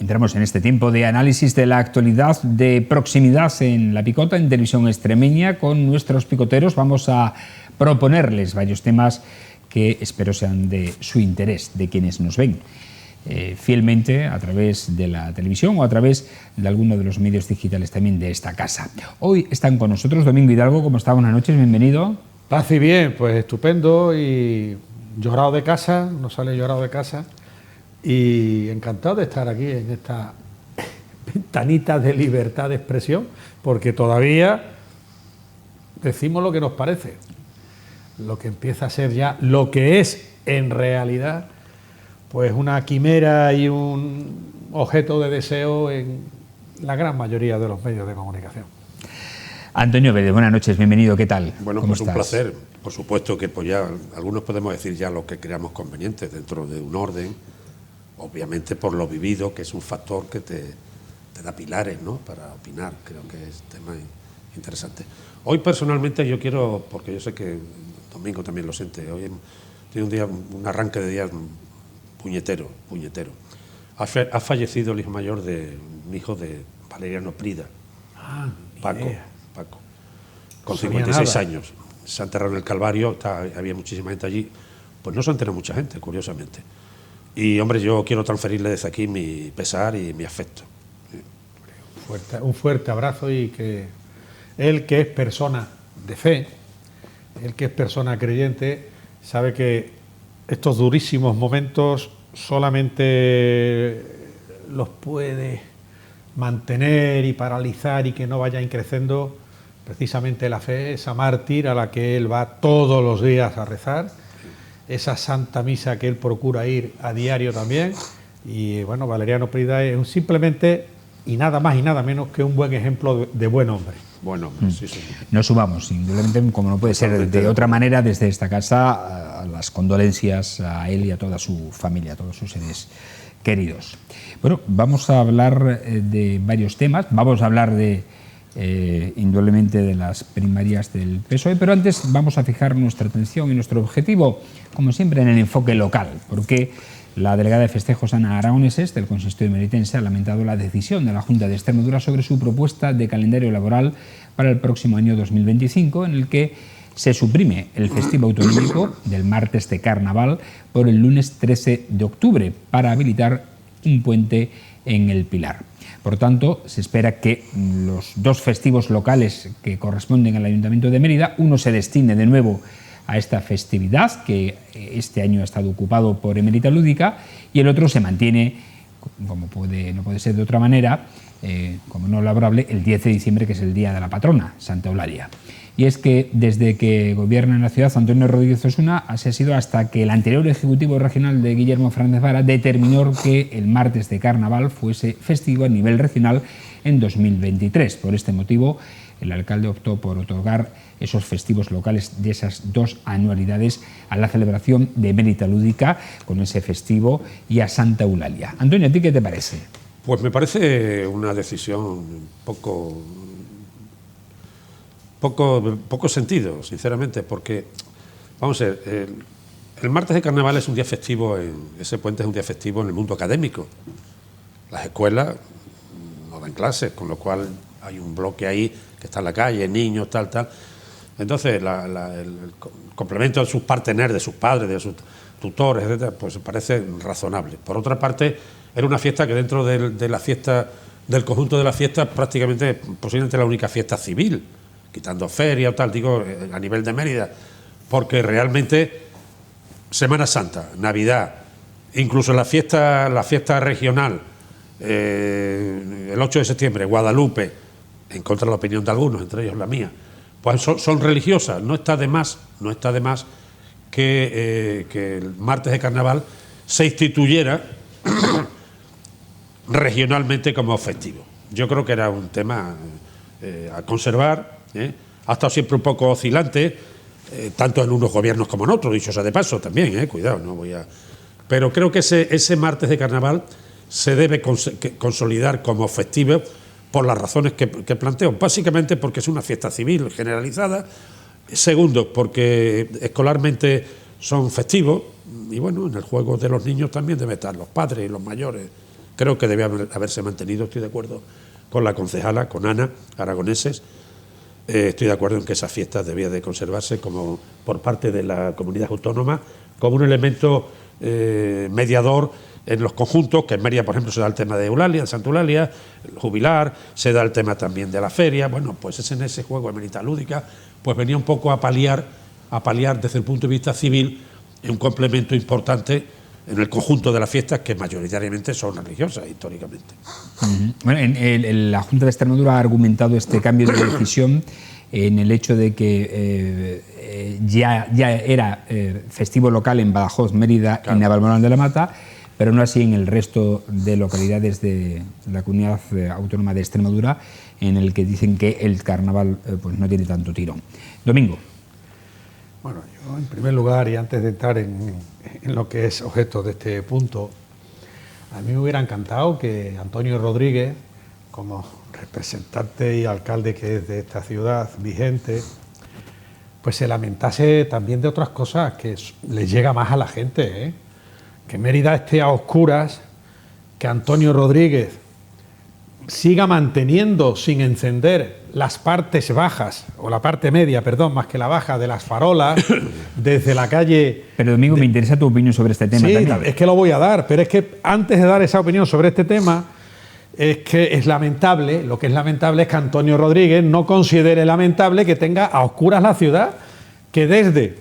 Entramos en este tiempo de análisis de la actualidad de proximidad en La Picota, en Televisión Extremeña. Con nuestros picoteros vamos a proponerles varios temas que espero sean de su interés, de quienes nos ven fielmente a través de la televisión o a través de alguno de los medios digitales también de esta casa. Hoy están con nosotros Domingo Hidalgo. ¿Cómo está? Buenas noches, bienvenido. Paz y bien, pues estupendo y llorado de casa, no sale llorado de casa y encantado de estar aquí en esta ventanita de libertad de expresión, porque todavía decimos lo que nos parece, lo que empieza a ser ya lo que es en realidad, pues una quimera y un objeto de deseo en la gran mayoría de los medios de comunicación. Antonio Vélez, buenas noches, bienvenido, ¿qué tal? Bueno, ¿Cómo pues estás? un placer. Por supuesto que pues ya algunos podemos decir ya lo que creamos conveniente dentro de un orden, obviamente por lo vivido, que es un factor que te da pilares, ¿no?, para opinar. Creo que es un tema interesante. Hoy personalmente yo quiero, porque yo sé que Domingo también lo siente, hoy tiene un día, un arranque de día puñetero. Ha fallecido el hijo mayor de un hijo de Valeriano Prida, Paco, con 56 años. Se ha enterrado en el Calvario, había muchísima gente allí. Pues no se ha enterado mucha gente, curiosamente. Y, hombre, yo quiero transferirle desde aquí mi pesar y mi afecto. Un fuerte abrazo, y que él, que es persona de fe, él que es persona creyente, sabe que estos durísimos momentos solamente los puede mantener y paralizar y que no vaya increciendo precisamente la fe, esa mártir a la que él va todos los días a rezar, esa santa misa que él procura ir a diario también. Y bueno, Valeriano Prida es simplemente y nada más y nada menos que un buen ejemplo de buen hombre. Bueno, sí. Nos sumamos, indudablemente, como no puede ser de otra manera, desde esta casa, a las condolencias a él y a toda su familia, a todos sus seres queridos. Bueno, vamos a hablar de varios temas. Vamos a hablar indudablemente de las primarias del PSOE, pero antes vamos a fijar nuestra atención y nuestro objetivo, como siempre, en el enfoque local, porque la delegada de festejos Ana Aragoneses del Consistorio Meritense ha lamentado la decisión de la Junta de Extremadura sobre su propuesta de calendario laboral para el próximo año 2025, en el que se suprime el festivo autonómico del martes de Carnaval por el lunes 13 de octubre para habilitar un puente en el Pilar. Por tanto, se espera que los dos festivos locales que corresponden al Ayuntamiento de Mérida, uno se destine de nuevo a esta festividad, que este año ha estado ocupado por Emérita Lúdica, y el otro se mantiene, como no puede ser de otra manera, como no laborable, el 10 de diciembre, que es el día de la patrona, Santa Eulalia. Y es que desde que gobierna en la ciudad Antonio Rodríguez Osuna, así ha sido hasta que el anterior Ejecutivo Regional de Guillermo Fernández Vara determinó que el martes de Carnaval fuese festivo a nivel regional en 2023. Por este motivo, el alcalde optó por otorgar esos festivos locales de esas dos anualidades a la celebración de Emérita Lúdica con ese festivo y a Santa Eulalia. Antonio, ¿a ti qué te parece? Pues me parece una decisión poco sentido, sinceramente, porque, vamos a ver, el martes de Carnaval es un día festivo, ese puente es un día festivo en el mundo académico. Las escuelas no dan clases, con lo cual hay un bloque ahí que está en la calle, niños, tal. Entonces, el complemento de sus partenaires, de sus padres, de sus tutores, etcétera, pues parece razonable. Por otra parte, era una fiesta que dentro de la fiesta, del conjunto de la fiesta, prácticamente, posiblemente la única fiesta civil, quitando feria o tal, digo, a nivel de Mérida, porque realmente Semana Santa, Navidad, incluso la fiesta regional, el 8 de septiembre, Guadalupe, en contra de la opinión de algunos, entre ellos la mía, pues son religiosas. No está de más que el martes de Carnaval se instituyera regionalmente como festivo. Yo creo que era un tema a conservar. Ha estado siempre un poco oscilante, tanto en unos gobiernos como en otros, dicho sea de paso también, cuidado, no voy a... Pero creo que ese martes de Carnaval se debe consolidar como festivo por las razones que planteo, básicamente porque es una fiesta civil generalizada, segundo, porque escolarmente son festivos, y bueno, en el juego de los niños también deben estar los padres y los mayores creo que debe haberse mantenido. Estoy de acuerdo con la concejala, con Ana Aragoneses. Estoy de acuerdo en que esas fiestas debían de conservarse como por parte de la comunidad autónoma como un elemento mediador en los conjuntos, que en Mérida, por ejemplo, se da el tema de Eulalia, de Santa Eulalia, el jubilar, se da el tema también de la feria. Bueno, pues es en ese juego de Mérida lúdica, pues venía un poco a paliar desde el punto de vista civil un complemento importante en el conjunto de las fiestas que mayoritariamente son religiosas históricamente. Bueno, la Junta de Extremadura ha argumentado este cambio de decisión en el hecho de que ya era festivo local en Badajoz, Mérida y Navalmoral de la Mata, pero no así en el resto de localidades de la comunidad autónoma de Extremadura, en el que dicen que el carnaval pues no tiene tanto tirón. Domingo. Bueno, yo en primer lugar, y antes de entrar en lo que es objeto de este punto, a mí me hubiera encantado que Antonio Rodríguez, como representante y alcalde que es de esta ciudad vigente, pues se lamentase también de otras cosas que les llega más a la gente, ¿eh? Que Mérida esté a oscuras, que Antonio Rodríguez siga manteniendo sin encender las partes bajas, o la parte media, perdón, más que la baja, de las farolas, desde la calle... Pero Domingo, me interesa tu opinión sobre este tema. Sí, también. es que lo voy a dar, pero es que antes de dar esa opinión sobre este tema, es que es lamentable, lo que es lamentable es que Antonio Rodríguez no considere lamentable que tenga a oscuras la ciudad, que desde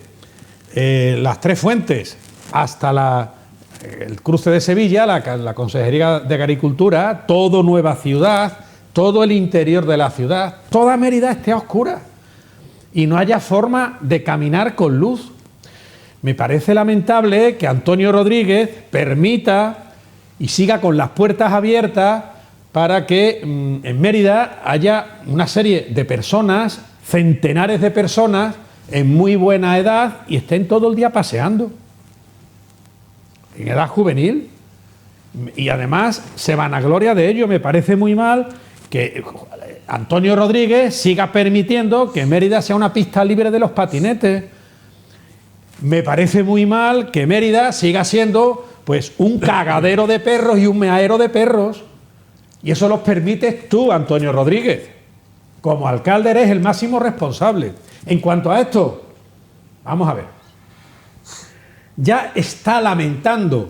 las Tres Fuentes hasta el cruce de Sevilla, la Consejería de Agricultura, todo Nueva Ciudad, todo el interior de la ciudad, toda Mérida esté a oscuras y no haya forma de caminar con luz. Me parece lamentable que Antonio Rodríguez permita y siga con las puertas abiertas para que en Mérida haya una serie de personas, centenares de personas, en muy buena edad y estén todo el día paseando. En edad juvenil, y además se vanagloria de ello. Me parece muy mal que Antonio Rodríguez siga permitiendo que Mérida sea una pista libre de los patinetes. Me parece muy mal que Mérida siga siendo pues un cagadero de perros y un meadero de perros, y eso lo permites tú, Antonio Rodríguez. Como alcalde eres el máximo responsable. En cuanto a esto, vamos a ver. Ya está lamentando,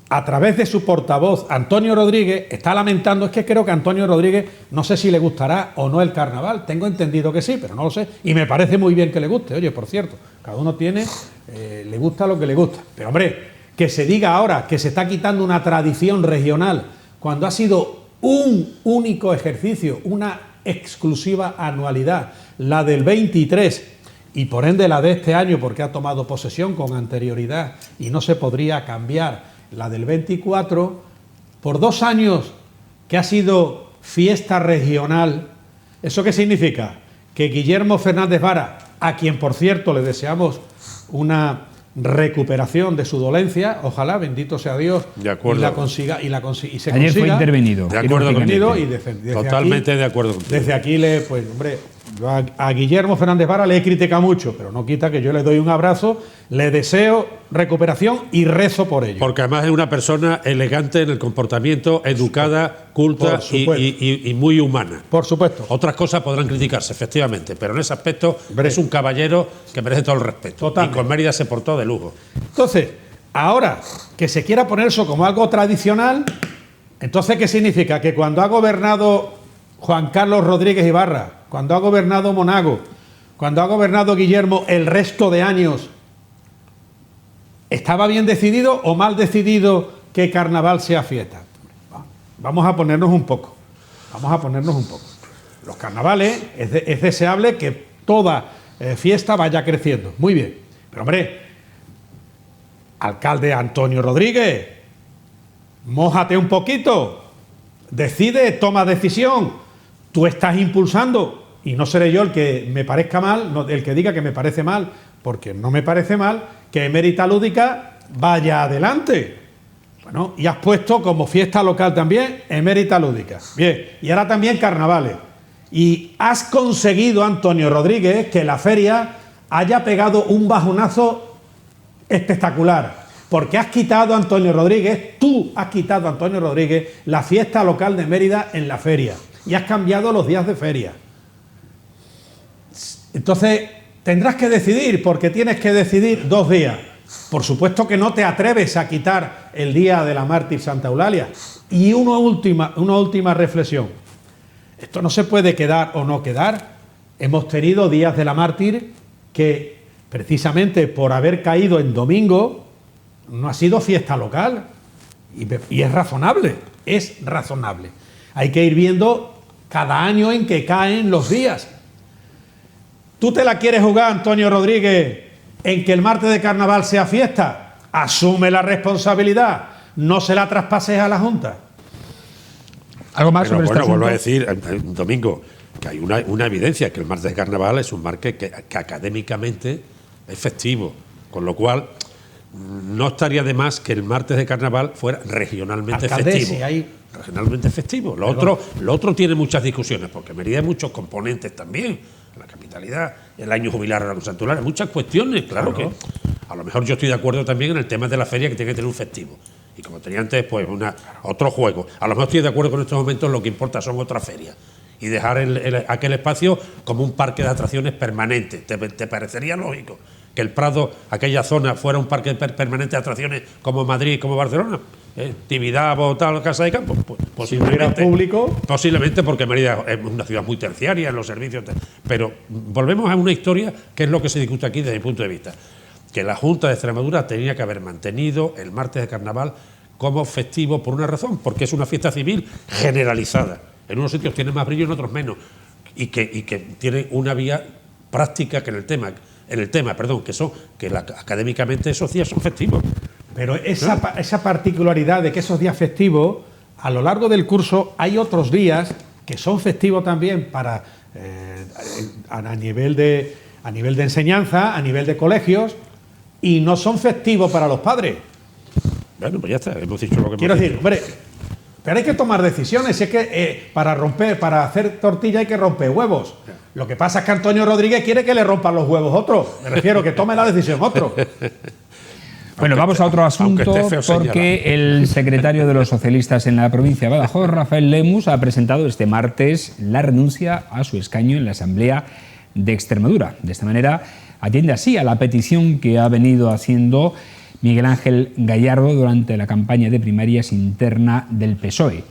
a través de su portavoz, Antonio Rodríguez, está lamentando, es que creo que a Antonio Rodríguez, no sé si le gustará o no el carnaval, tengo entendido que sí, pero no lo sé, y me parece muy bien que le guste. Oye, por cierto, cada uno tiene, le gusta lo que le gusta, pero hombre, que se diga ahora que se está quitando una tradición regional, cuando ha sido un único ejercicio, una exclusiva anualidad, la del 23, y por ende la de este año, porque ha tomado posesión con anterioridad y no se podría cambiar, la del 24, por 2 años que ha sido fiesta regional. ¿Eso qué significa? Que Guillermo Fernández Vara, a quien por cierto le deseamos una recuperación de su dolencia, ojalá, bendito sea Dios, de acuerdo, y la consiga y se ayer consiga, fue intervenido, de acuerdo contigo, y totalmente aquí, de acuerdo contigo. Desde aquí pues hombre, yo a Guillermo Fernández Vara le he criticado mucho, pero no quita que yo le doy un abrazo, le deseo recuperación y rezo por ello. Porque además es una persona elegante en el comportamiento, educada, culta y muy humana. Por supuesto. Otras cosas podrán criticarse, efectivamente, pero en ese aspecto es un caballero que merece todo el respeto. Totalmente. Y con Mérida se portó de lujo. Entonces, ahora que se quiera poner eso como algo tradicional, entonces ¿qué significa? Que cuando ha gobernado Juan Carlos Rodríguez Ibarra, cuando ha gobernado Monago, cuando ha gobernado Guillermo, el resto de años, ¿estaba bien decidido o mal decidido que carnaval sea fiesta? Vamos a ponernos un poco. Los carnavales, es deseable que toda fiesta vaya creciendo. Muy bien. Pero hombre, alcalde Antonio Rodríguez, mójate un poquito. Decide, toma decisión. Tú estás impulsando, y no seré yo el que me parezca mal, el que diga que me parece mal, porque no me parece mal, que Mérida Lúdica vaya adelante. Bueno, y has puesto como fiesta local también Mérida Lúdica. Bien, y ahora también carnavales. Y has conseguido, Antonio Rodríguez, que la feria haya pegado un bajonazo espectacular. porque has quitado a Antonio Rodríguez, tú has quitado a Antonio Rodríguez la fiesta local de Mérida en la feria y has cambiado los días de feria. Entonces tendrás que decidir, porque tienes que decidir 2 días. Por supuesto que no te atreves a quitar el día de la mártir Santa Eulalia. Y una última reflexión. Esto no se puede quedar o no quedar. Hemos tenido días de la mártir que, precisamente por haber caído en domingo, no ha sido fiesta local. Y es razonable, es razonable. Hay que ir viendo cada año en que caen los días. ¿Tú te la quieres jugar, Antonio Rodríguez, en que el martes de carnaval sea fiesta? Asume la responsabilidad, no se la traspases a la Junta. ¿Algo más sobre este asunto? Vuelvo a decir, Domingo, que hay una evidencia, que el martes de carnaval es un martes que académicamente es festivo, con lo cual no estaría de más que el martes de carnaval fuera regionalmente festivo. Regionalmente festivo. Lo otro tiene muchas discusiones, porque Mérida hay muchos componentes también, la capitalidad, el año jubilar a la Santa Eulalia, muchas cuestiones, claro que a lo mejor yo estoy de acuerdo también en el tema de la feria, que tiene que tener un festivo. Y como tenía antes, pues otro juego. A lo mejor estoy de acuerdo con estos momentos, lo que importa son otras ferias. Y dejar aquel espacio como un parque de atracciones permanente. ¿Te parecería lógico que el Prado, aquella zona, fuera un parque permanente de atracciones como Madrid, como Barcelona? Tibidabo, tal, Casa de Campo. Pues, posiblemente, si público. Posiblemente, porque Mérida es una ciudad muy terciaria en los servicios. Pero volvemos a una historia que es lo que se discute aquí desde mi punto de vista. Que la Junta de Extremadura tenía que haber mantenido el martes de carnaval como festivo por una razón, porque es una fiesta civil generalizada. En unos sitios tiene más brillo, en otros menos, y que tiene una vía práctica que académicamente esos días son festivos. Pero esa particularidad de que esos días festivos, a lo largo del curso hay otros días que son festivos también para a nivel de enseñanza, a nivel de colegios, y no son festivos para los padres. Bueno, pues ya está, hemos dicho lo que Quiero hemos decir, dicho. hombre, pero hay que tomar decisiones. Es que para hacer tortilla hay que romper huevos. Lo que pasa es que Antonio Rodríguez quiere que le rompan los huevos otro. Me refiero que tome la decisión otro. Bueno, vamos a otro asunto, porque el secretario de los socialistas en la provincia de Badajoz, Rafael Lemus, ha presentado este martes la renuncia a su escaño en la Asamblea de Extremadura. De esta manera atiende así a la petición que ha venido haciendo Miguel Ángel Gallardo durante la campaña de primarias interna del PSOE.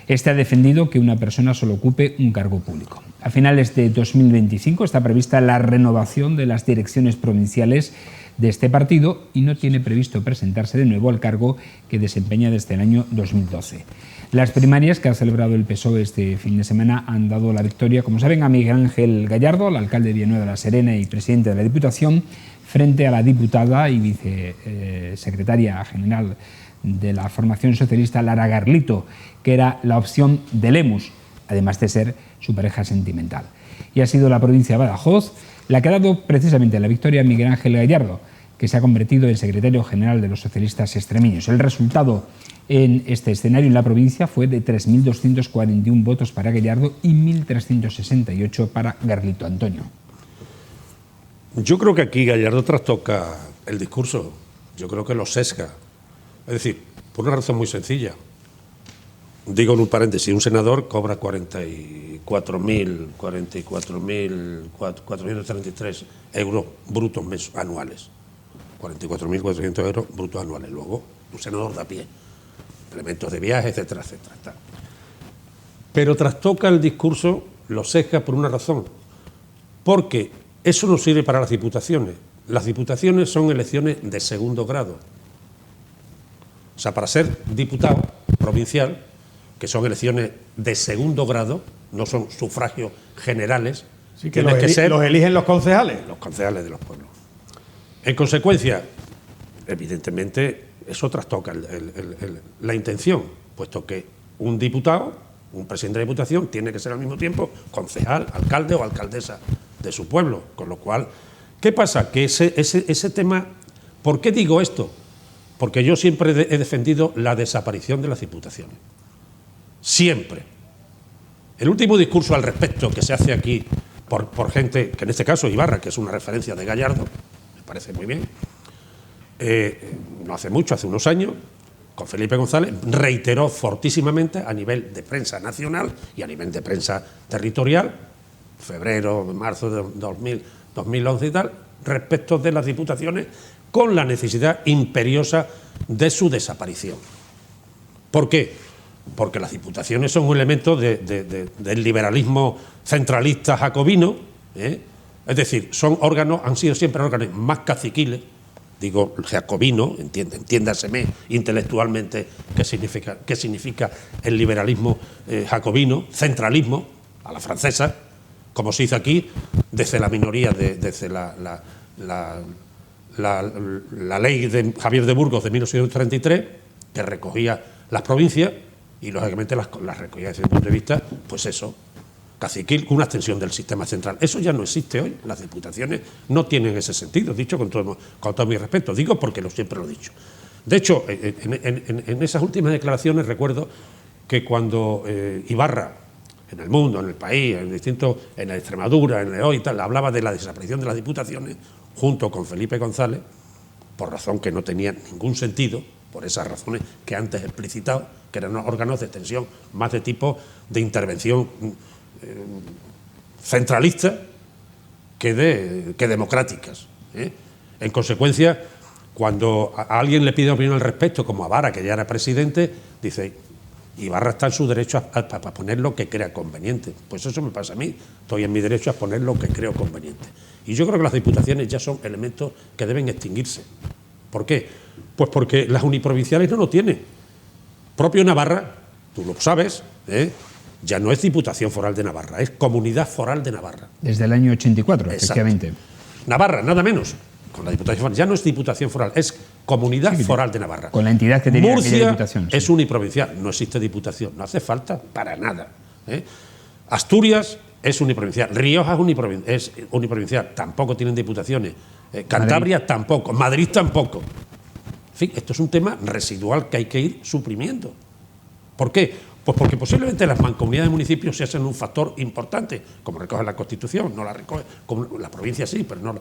Este ha defendido que una persona solo ocupe un cargo público. A finales de 2025 está prevista la renovación de las direcciones provinciales de este partido y no tiene previsto presentarse de nuevo al cargo que desempeña desde el año 2012. Las primarias que ha celebrado el PSOE este fin de semana han dado la victoria, como saben, a Miguel Ángel Gallardo, el alcalde de Villanueva de la Serena y presidente de la Diputación, frente a la diputada y vicesecretaria general de la formación socialista, Lara Garlito, que era la opción de Lemus, además de ser su pareja sentimental. Y ha sido la provincia de Badajoz la que ha dado precisamente la victoria a Miguel Ángel Gallardo, que se ha convertido en secretario general de los socialistas extremeños. El resultado en este escenario en la provincia fue de 3.241 votos para Gallardo y 1.368 para Garlito. Antonio. Yo creo que aquí Gallardo trastoca el discurso. Yo creo que lo sesga. Es decir, por una razón muy sencilla. Digo en un paréntesis, un senador cobra 44.433 euros brutos anuales. 44.400 euros brutos anuales. Luego, un senador de a pie. Elementos de viaje, etcétera, etcétera. Tal. Pero trastoca el discurso, lo sesga por una razón. Porque eso no sirve para las diputaciones. Las diputaciones son elecciones de segundo grado. O sea, para ser diputado provincial, que son elecciones de segundo grado, no son sufragios generales, sí, que los eligen los concejales. Los concejales de los pueblos. En consecuencia, evidentemente, eso trastoca la intención, puesto que un diputado, un presidente de diputación, tiene que ser al mismo tiempo concejal, alcalde o alcaldesa de su pueblo. Con lo cual, ¿qué pasa? Que ese tema... ¿Por qué digo esto? Porque yo siempre he defendido la desaparición de las diputaciones. Siempre. El último discurso al respecto que se hace aquí por gente, que en este caso Ibarra, que es una referencia de Gallardo, me parece muy bien, no hace mucho, hace unos años, con Felipe González, reiteró fortísimamente a nivel de prensa nacional y a nivel de prensa territorial, febrero, marzo de 2011 y tal, respecto de las diputaciones, con la necesidad imperiosa de su desaparición. ¿Por qué? Porque las diputaciones son un elemento del liberalismo centralista jacobino, es decir, son órganos, han sido siempre órganos más caciquiles, digo jacobino, entiéndaseme intelectualmente qué significa el liberalismo jacobino, centralismo, a la francesa, como se hizo aquí, desde la minoría, desde la ley de Javier de Burgos de 1933, que recogía las provincias y lógicamente las recogía desde el punto de vista, pues eso, caciquil, una extensión del sistema central. Eso ya no existe hoy. Las diputaciones no tienen ese sentido, dicho con todo mi respeto. Digo porque siempre lo he dicho. De hecho, en esas últimas declaraciones recuerdo que cuando Ibarra, en El Mundo, en El País, en la Extremadura, en León y tal, hablaba de la desaparición de las diputaciones, junto con Felipe González, por razón que no tenía ningún sentido, por esas razones que antes he explicitado, que eran órganos de extensión más de tipo de intervención centralista que democráticas. En consecuencia, cuando a alguien le pide opinión al respecto, como a Vara, que ya era presidente, dice, Ibarra está en su derecho a poner lo que crea conveniente. Pues eso me pasa a mí, estoy en mi derecho a poner lo que creo conveniente. Y yo creo que las diputaciones ya son elementos que deben extinguirse. ¿Por qué? Pues porque las uniprovinciales no lo tienen. Propio Navarra, tú lo sabes, ya no es Diputación Foral de Navarra, es Comunidad Foral de Navarra. Desde el año 84, Exacto. efectivamente. Navarra, nada menos. Con la Diputación Foral, ya no es Diputación Foral, es Comunidad Foral de Navarra. Con la entidad que tenía Murcia aquella diputación. es uniprovincial, no existe diputación, no hace falta para nada. Asturias es uniprovincial, Rioja es uniprovincial, tampoco tienen diputaciones. Cantabria Madrid tampoco, Madrid tampoco. En fin, esto es un tema residual que hay que ir suprimiendo. ¿Por qué? Pues porque posiblemente las mancomunidades de municipios se hacen un factor importante, como recoge la Constitución, no la recoge, como la provincia sí, pero no.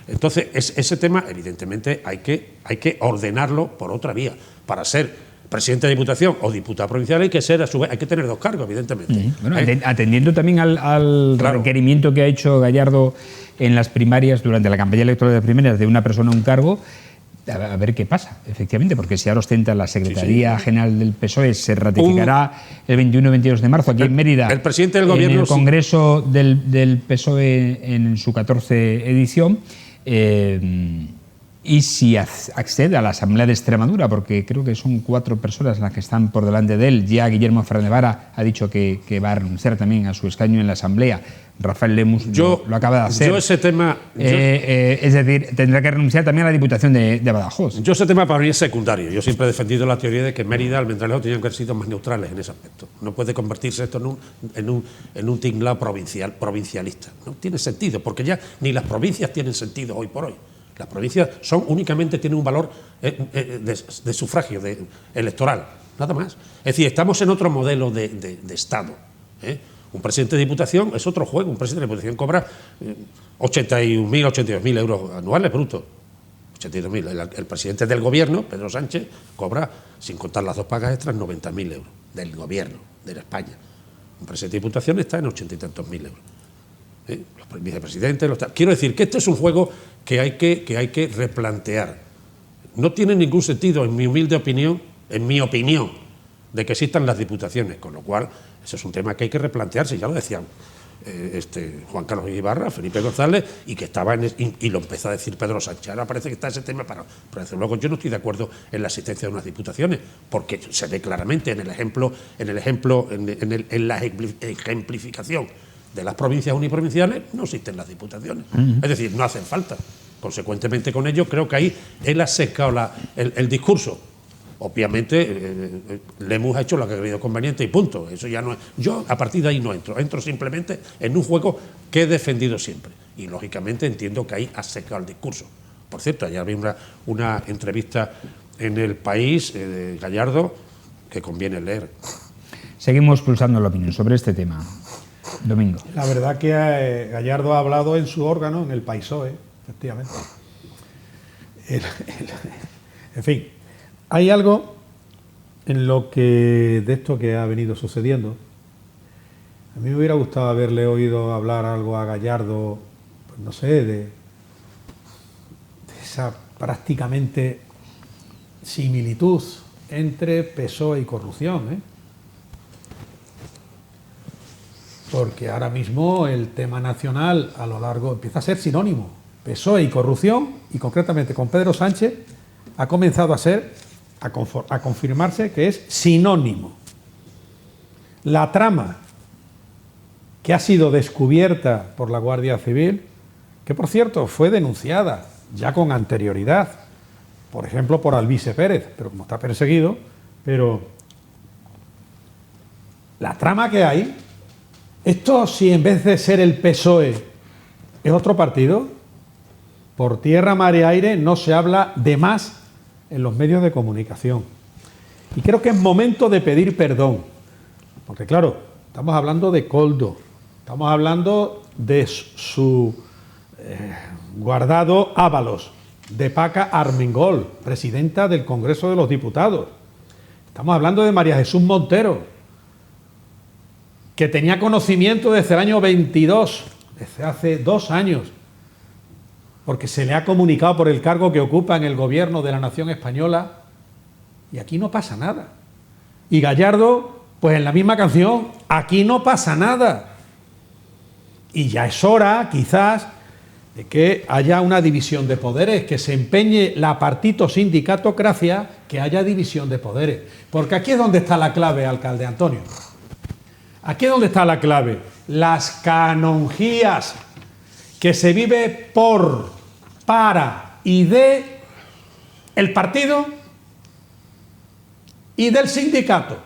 Entonces, ese tema, evidentemente, hay que ordenarlo por otra vía. Para ser presidente de Diputación o diputado provincial hay que ser, a su vez, hay que tener dos cargos, evidentemente. Bueno, atendiendo también al Claro. requerimiento que ha hecho Gallardo en las primarias, durante la campaña electoral de primarias, de una persona a un cargo, a ver qué pasa, efectivamente, porque si ahora ostenta la Secretaría General del PSOE, se ratificará el 21-22 de marzo aquí en Mérida, el presidente del Gobierno, en el Congreso del PSOE en su 14 edición, y si accede a la Asamblea de Extremadura, porque creo que son 4 personas las que están por delante de él. Ya Guillermo Fernández Vara ha dicho que va a renunciar también a su escaño en la Asamblea. Rafael Lemus lo acaba de hacer. Yo ese tema... es decir, tendrá que renunciar también a la Diputación de Badajoz. Yo ese tema para mí es secundario. Yo siempre he defendido la teoría de que Mérida, Almendralejo tenían que haber sido más neutrales en ese aspecto. No puede convertirse esto en un tinglado provincialista. No tiene sentido, porque ya ni las provincias tienen sentido hoy por hoy. Las provincias únicamente tienen un valor de sufragio electoral, nada más. Es decir, estamos en otro modelo de Estado. Un presidente de Diputación es otro juego. Un presidente de Diputación cobra 82.000 euros anuales brutos. 82.000. El presidente del Gobierno, Pedro Sánchez, cobra, sin contar las 2 pagas extras, 90.000 euros del Gobierno de España. Un presidente de Diputación está en 80 y tantos mil euros. Los vicepresidentes, quiero decir que este es un juego que hay que replantear. No tiene ningún sentido, en mi humilde opinión, de que existan las diputaciones, con lo cual ese es un tema que hay que replantearse. Ya lo decían Juan Carlos Ibarra, Felipe González, y que estaba y lo empezó a decir Pedro Sánchez. Ahora parece que está ese tema para desde luego yo no estoy de acuerdo en la existencia de unas diputaciones, porque se ve claramente en la ejemplificación de las provincias uniprovinciales, no existen las diputaciones. Es decir, no hacen falta. Consecuentemente con ello, creo que ahí él ha secado el discurso. Obviamente, Lemus ha hecho lo que ha creído conveniente y punto. Eso ya no es. Yo a partir de ahí no entro. Entro simplemente en un juego que he defendido siempre. Y lógicamente entiendo que ahí ha secado el discurso. Por cierto, ayer había una entrevista en El País de Gallardo que conviene leer. Seguimos pulsando la opinión sobre este tema. Domingo. La verdad que Gallardo ha hablado en su órgano, en el PAISOE, efectivamente. En fin, hay algo en lo que de esto que ha venido sucediendo. A mí me hubiera gustado haberle oído hablar algo a Gallardo, pues no sé, de esa prácticamente similitud entre PSOE y corrupción, ¿eh? Porque ahora mismo el tema nacional a lo largo empieza a ser sinónimo. PSOE y corrupción, y concretamente con Pedro Sánchez, ha comenzado a confirmarse que es sinónimo. La trama que ha sido descubierta por la Guardia Civil, que por cierto fue denunciada ya con anterioridad, por ejemplo por Alvise Pérez, pero como está perseguido, pero la trama que hay, esto si en vez de ser el PSOE es otro partido, por tierra, mar y aire no se habla de más en los medios de comunicación. Y creo que es momento de pedir perdón, porque claro, estamos hablando de Koldo, estamos hablando de su guardado Ábalos, de Paca Armengol, presidenta del Congreso de los Diputados. Estamos hablando de María Jesús Montero, que tenía conocimiento desde el año 22, desde hace 2 años, porque se le ha comunicado por el cargo que ocupa en el gobierno de la nación española, y aquí no pasa nada. Y Gallardo, pues en la misma canción, aquí no pasa nada. Y ya es hora, quizás, de que haya una división de poderes, que se empeñe la partito-sindicatocracia, que haya división de poderes. Porque aquí es donde está la clave, alcalde Antonio. Aquí es donde está la clave. Las canonjías que se vive por, para y de el partido y del sindicato.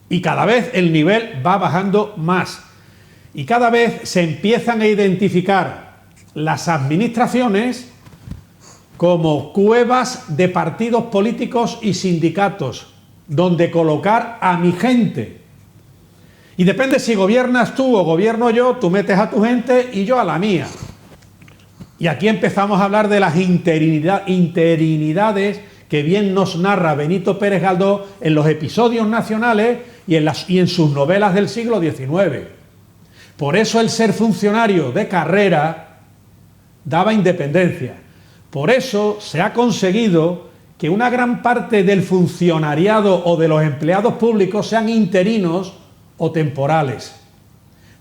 Y cada vez el nivel va bajando más. Y cada vez se empiezan a identificar las administraciones como cuevas de partidos políticos y sindicatos, donde colocar a mi gente. Y depende si gobiernas tú o gobierno yo, tú metes a tu gente y yo a la mía. Y aquí empezamos a hablar de las interinidades que bien nos narra Benito Pérez Galdós en los episodios nacionales y en sus novelas del siglo XIX. Por eso el ser funcionario de carrera daba independencia. Por eso se ha conseguido que una gran parte del funcionariado o de los empleados públicos sean interinos o temporales.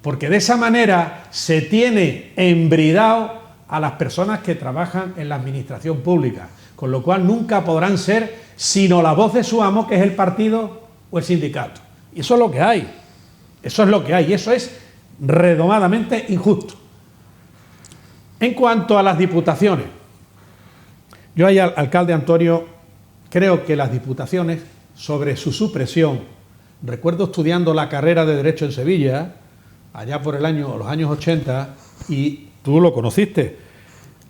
Porque de esa manera se tiene embridado a las personas que trabajan en la administración pública, con lo cual nunca podrán ser sino la voz de su amo, que es el partido o el sindicato. Y eso es lo que hay. Eso es lo que hay. Y eso es redomadamente injusto. En cuanto a las diputaciones, yo ahí, alcalde Antonio, creo que las diputaciones, sobre su supresión, recuerdo estudiando la carrera de Derecho en Sevilla, allá por los años 80, y tú lo conociste,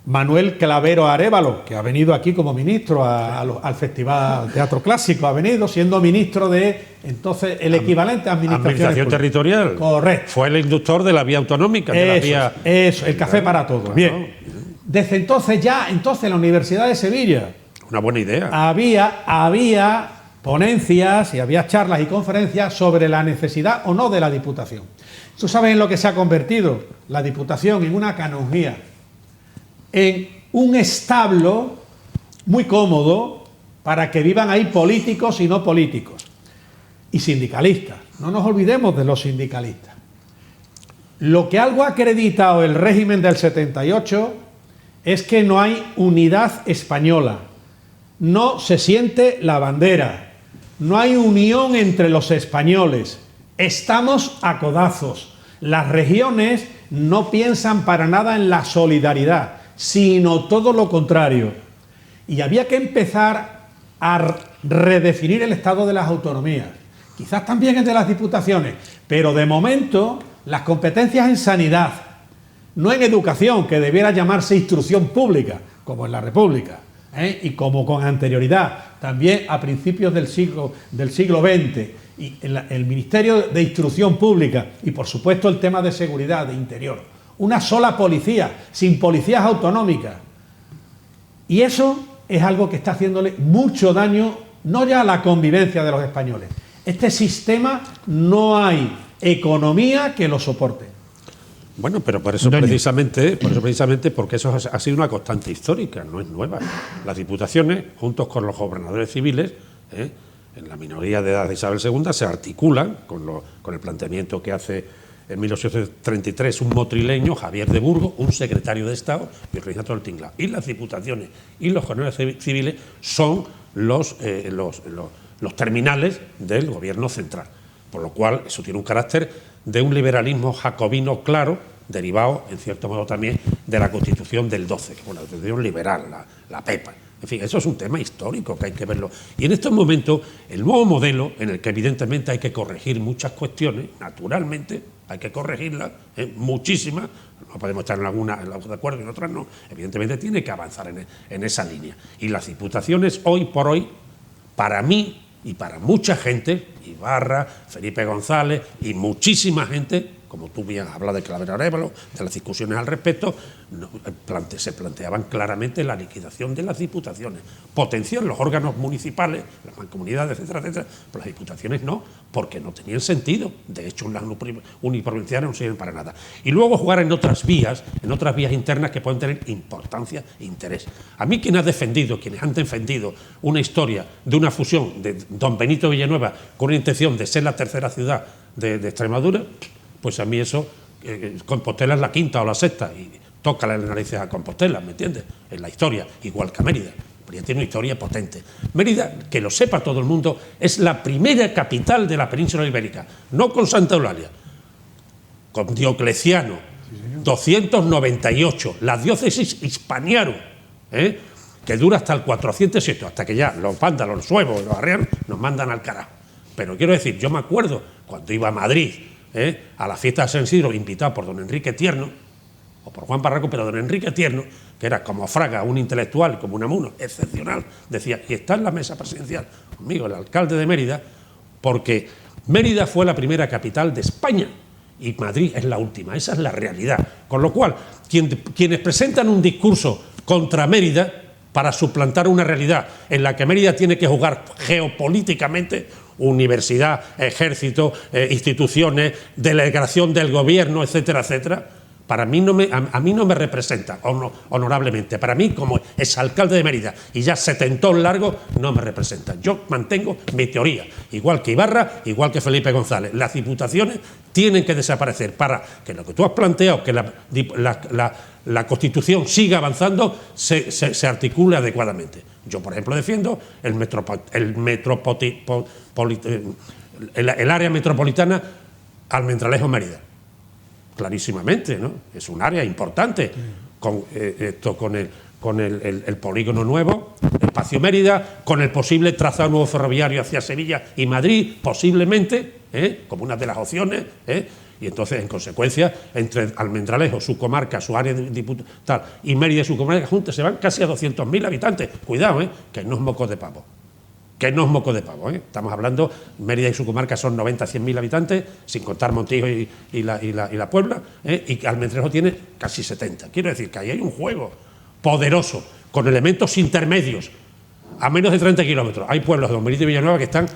Manuel Clavero Arévalo, que ha venido aquí como ministro al Festival Teatro Clásico, ha venido siendo ministro de, entonces, el equivalente a Administración Territorial. Correcto. Fue el inductor de la vía autonómica. Eso, el café para todos. Claro. Bien. Desde entonces en la Universidad de Sevilla. Una buena idea. Había ponencias y había charlas y conferencias sobre la necesidad o no de la Diputación. ¿Tú sabes en lo que se ha convertido la Diputación? En una canonjía, en un establo muy cómodo para que vivan ahí políticos y no políticos, y sindicalistas. No nos olvidemos de los sindicalistas. Lo que algo ha acreditado el régimen del 78 es que no hay unidad española, no se siente la bandera, no hay unión entre los españoles, estamos a codazos. Las regiones no piensan para nada en la solidaridad, sino todo lo contrario. Y había que empezar a redefinir el estado de las autonomías, quizás también el de las diputaciones, pero de momento las competencias en sanidad, no en educación, que debiera llamarse instrucción pública, como en la República, y como con anterioridad, también a principios del siglo XX, y el Ministerio de Instrucción Pública, y por supuesto el tema de seguridad, de interior. Una sola policía, sin policías autonómicas. Y eso es algo que está haciéndole mucho daño, no ya a la convivencia de los españoles. Este sistema no hay economía que lo soporte. Bueno, pero por eso precisamente, porque eso ha sido una constante histórica, no es nueva. Las diputaciones, juntos con los gobernadores civiles, en la minoría de edad de Isabel II, se articulan con el planteamiento que hace en 1833 un motrileño, Javier de Burgos, un secretario de Estado, y el Reginato del Tinglao. Y las diputaciones y los gobernadores civiles son los terminales del gobierno central. Por lo cual, eso tiene un carácter de un liberalismo jacobino claro, derivado, en cierto modo, también de la Constitución del 12, que fue la Constitución liberal, la PEPA. En fin, eso es un tema histórico que hay que verlo. Y en estos momentos, el nuevo modelo, en el que evidentemente hay que corregir muchas cuestiones, naturalmente, hay que corregirlas, muchísimas, no podemos estar en algunas de acuerdo y en otras no, evidentemente tiene que avanzar en esa línea. Y las diputaciones, hoy por hoy, para mí y para mucha gente, Ibarra, Felipe González y muchísima gente, como tú bien hablas de Claver Arévalo, de las discusiones al respecto, se planteaban claramente la liquidación de las diputaciones, potenciar los órganos municipales, las mancomunidades, etcétera, etcétera, pero las diputaciones no, porque no tenían sentido. De hecho, las uniprovinciales no sirven para nada. Y luego jugar en otras vías internas que pueden tener importancia e interés. A mí quienes han defendido una historia de una fusión de don Benito Villanueva con una intención de ser la tercera ciudad de Extremadura, pues a mí eso, Compostela es la quinta o la sexta, y tócale las narices a Compostela, ¿me entiendes? En la historia, igual que a Mérida. Mérida tiene una historia potente. Mérida, que lo sepa todo el mundo, es la primera capital de la península ibérica, no con Santa Eulalia, con Diocleciano, 298, la diócesis Hispaniarum, que dura hasta el 407, hasta que ya los vándalos, los suevos, los arrianos, nos mandan al carajo. Pero quiero decir, yo me acuerdo cuando iba a Madrid, a la fiesta de San Isidro, invitado por don Enrique Tierno, o por Juan Barraco, pero don Enrique Tierno, que era como Fraga, un intelectual, como un amuno excepcional, decía, y está en la mesa presidencial conmigo, el alcalde de Mérida, porque Mérida fue la primera capital de España y Madrid es la última, esa es la realidad. Con lo cual, quienes presentan un discurso contra Mérida para suplantar una realidad en la que Mérida tiene que jugar geopolíticamente, universidad, ejército, instituciones, delegación del gobierno, etcétera, etcétera, a mí no me representa honorablemente. Para mí, como exalcalde de Mérida y ya setentón largo, no me representa. Yo mantengo mi teoría, igual que Ibarra, igual que Felipe González. Las diputaciones tienen que desaparecer para que lo que tú has planteado, que la Constitución siga avanzando, se articule adecuadamente. Yo, por ejemplo, defiendo el área metropolitana Almendralejo-Mérida. Clarísimamente, ¿no? Es un área importante, con el polígono nuevo, Espacio Mérida, con el posible trazado nuevo ferroviario hacia Sevilla y Madrid, posiblemente, como una de las opciones, y entonces, en consecuencia, entre Almendralejo, su comarca, su área tal, y Mérida y su comarca juntas se van casi a 200.000 habitantes. Cuidado, que no es moco de pavo. Que no es moco de pavo, Estamos hablando, Mérida y su comarca son 90 a 100.000 habitantes, sin contar Montijo y la Puebla, y Almendralejo tiene casi 70. Quiero decir que ahí hay un juego poderoso, con elementos intermedios, a menos de 30 kilómetros. Hay pueblos de Don Benito y Villanueva que están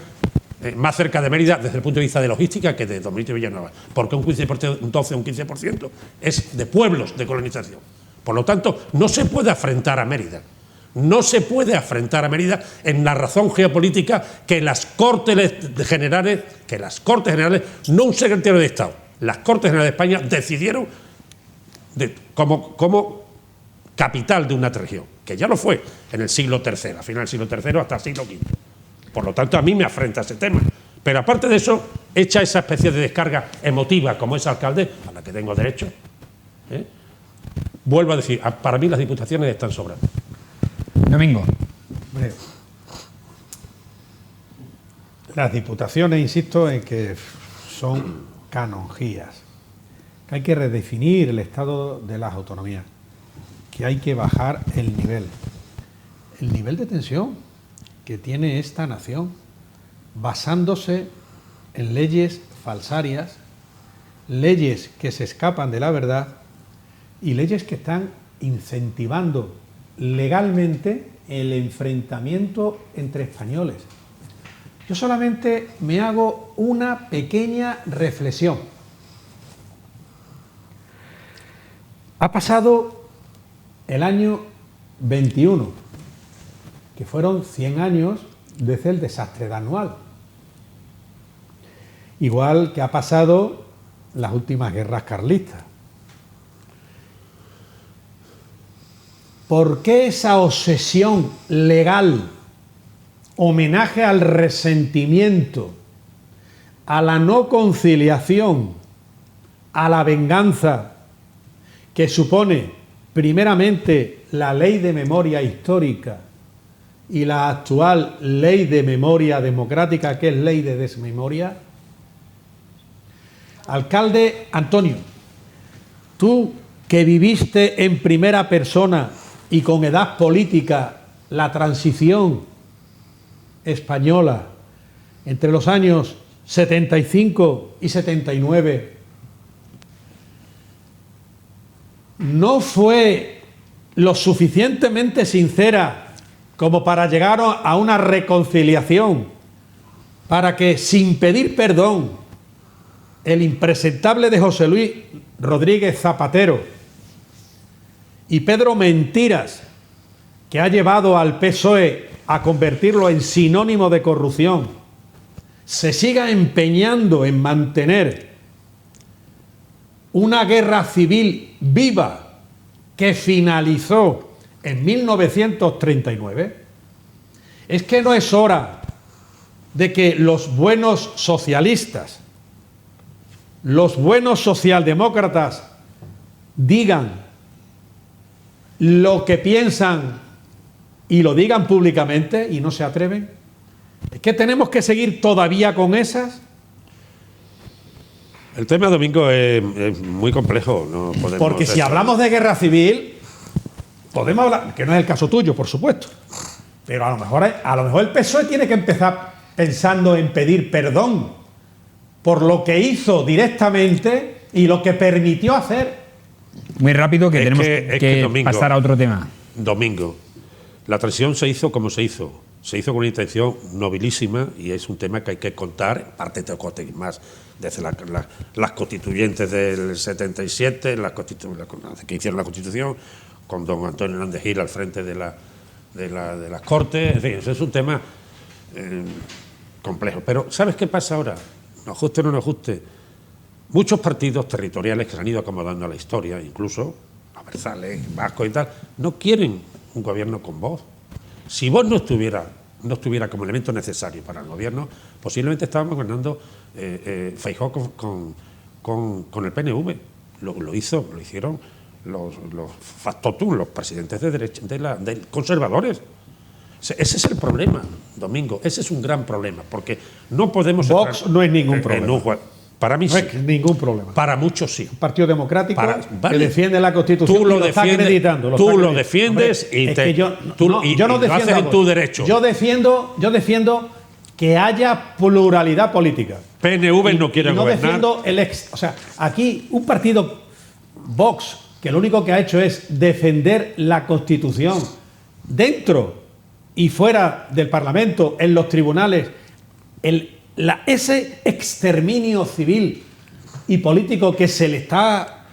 más cerca de Mérida desde el punto de vista de logística que de Don Benito y Villanueva, porque un 12 o un 15% es de pueblos de colonización. Por lo tanto, no se puede afrentar a Mérida. No se puede afrentar a Mérida en la razón geopolítica que las Cortes Generales, no un secretario de Estado, las Cortes Generales de España decidieron como capital de una región, que ya lo fue en el siglo III, a final del siglo III hasta el siglo V. Por lo tanto, a mí me afrenta ese tema. Pero aparte de eso, hecha esa especie de descarga emotiva como es alcalde, a la que tengo derecho, vuelvo a decir, para mí las diputaciones están sobrando. Domingo. Las diputaciones, insisto, en que son canonjías, que hay que redefinir el estado de las autonomías, que hay que bajar el nivel de tensión que tiene esta nación, basándose en leyes falsarias, leyes que se escapan de la verdad y leyes que están incentivando legalmente el enfrentamiento entre españoles. Yo solamente me hago una pequeña reflexión. Ha pasado el año 21, que fueron 100 años desde el desastre de Anual. Igual que ha pasado las últimas guerras carlistas. ¿Por qué esa obsesión legal, homenaje al resentimiento, a la no conciliación, a la venganza, que supone primeramente la ley de memoria histórica y la actual ley de memoria democrática, que es ley de desmemoria? Alcalde Antonio, tú que viviste en primera persona y con edad política la transición española entre los años 75 y 79, ¿no fue lo suficientemente sincera como para llegar a una reconciliación, para que, sin pedir perdón, el impresentable de José Luis Rodríguez Zapatero y Pedro Mentiras, que ha llevado al PSOE a convertirlo en sinónimo de corrupción, se siga empeñando en mantener una guerra civil viva que finalizó en 1939? ¿Es que no es hora de que los buenos socialistas, los buenos socialdemócratas digan lo que piensan y lo digan públicamente y no se atreven? ¿Es que tenemos que seguir todavía con esas? El tema, Domingo, es muy complejo. No podemos. Porque si hablamos de guerra civil, podemos hablar, que no es el caso tuyo, por supuesto, pero a lo mejor el PSOE tiene que empezar pensando en pedir perdón por lo que hizo directamente y lo que permitió hacer. Muy rápido, que tenemos que Domingo, pasar a otro tema. Domingo, la transición se hizo como se hizo. Se hizo con una intención nobilísima y es un tema que hay que contar, parte de más, desde las constituyentes del 77, que hicieron la Constitución, con don Antonio Hernández Gil al frente de las Cortes. En fin, eso es un tema complejo. Pero ¿sabes qué pasa ahora? Nos guste o no nos guste, muchos partidos territoriales que se han ido acomodando a la historia, incluso los Berzales, Vascos y tal, no quieren un gobierno con voz. Si Vox no estuviera como elemento necesario para el gobierno, posiblemente estábamos gobernando Feijóo con el PNV. Lo hicieron los factotum, los presidentes de derecha, de conservadores. Ese es el problema, Domingo. Ese es un gran problema, porque no podemos... Vox no es ningún problema. Para mí no sí. Es ningún problema. Para muchos sí. Un partido democrático que defiende la Constitución. Tú lo defiendes, tú lo defiendes. Hombre, y yo no lo haces en tu derecho. Yo defiendo que haya pluralidad política. PNV no quiere no gobernar. Defiendo o sea, aquí un partido Vox que lo único que ha hecho es defender la Constitución dentro y fuera del Parlamento, en los tribunales, ese exterminio civil y político que se le está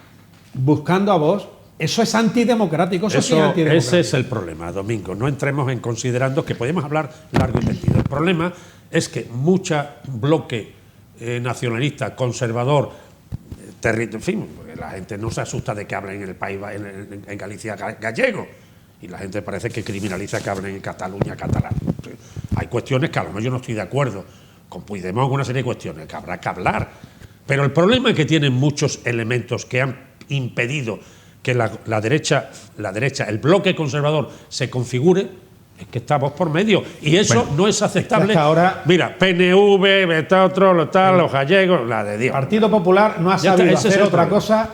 buscando a Vox, eso es antidemocrático. Ese es el problema, Domingo. No entremos en considerando que podemos hablar largo y tendido. El problema es que mucha bloque nacionalista, conservador, en fin, la gente no se asusta de que hablen en el país, en Galicia, gallego. Y la gente parece que criminaliza que hablen en Cataluña catalán. Hay cuestiones que a lo mejor yo no estoy de acuerdo con Puigdemont, una serie de cuestiones que habrá que hablar. Pero el problema es que tienen muchos elementos que han impedido que la derecha, el bloque conservador se configure, es que estamos por medio. Y eso no es aceptable. Es que ahora, mira, PNV, los gallegos, la de Dios. El Partido Popular no ha sabido hacer otra cosa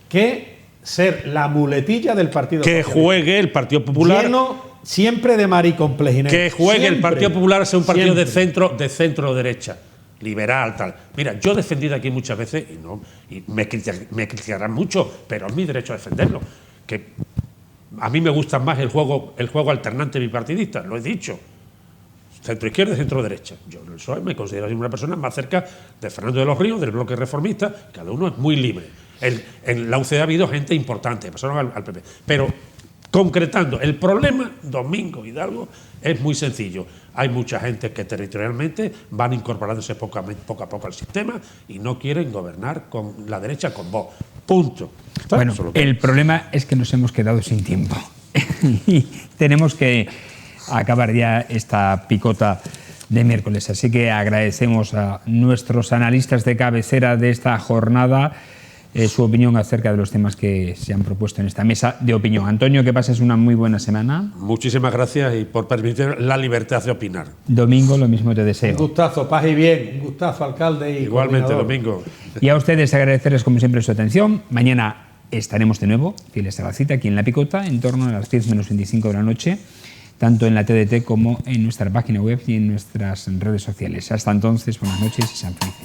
que ser la muletilla del Partido Popular. Que juegue el Partido Popular. Lleno siempre de maricomplejines. Que juegue el Partido Popular a ser un partido de centro derecha, liberal, tal. Mira, yo he defendido aquí muchas veces, y me criticarán mucho, pero es mi derecho a defenderlo, que A mí me gusta más el juego alternante bipartidista, lo he dicho. Centro-izquierda y centro-derecha. Yo en el PSOE me considero una persona más cerca de Fernando de los Ríos, del bloque reformista. Cada uno es muy libre. En la UCD ha habido gente importante, pasaron al PP. Pero concretando, el problema, Domingo Hidalgo, es muy sencillo. Hay mucha gente que territorialmente van incorporándose poco a poco al sistema y no quieren gobernar con la derecha con Vox. Punto. Bueno, el problema es que nos hemos quedado sin tiempo y tenemos que acabar ya esta picota de miércoles. Así que agradecemos a nuestros analistas de cabecera de esta jornada su opinión acerca de los temas que se han propuesto en esta mesa de opinión. Antonio, que pases una muy buena semana. Muchísimas gracias y por permitir la libertad de opinar. Domingo, lo mismo te deseo. Un gustazo, paz y bien. Un gustazo, alcalde y igualmente, coordinador. Domingo. Y a ustedes agradecerles como siempre su atención. Mañana estaremos de nuevo, fieles a la cita, aquí en La Picota, en torno a las 10 menos 25 de la noche, tanto en la TDT como en nuestra página web y en nuestras redes sociales. Hasta entonces, buenas noches y sean felices.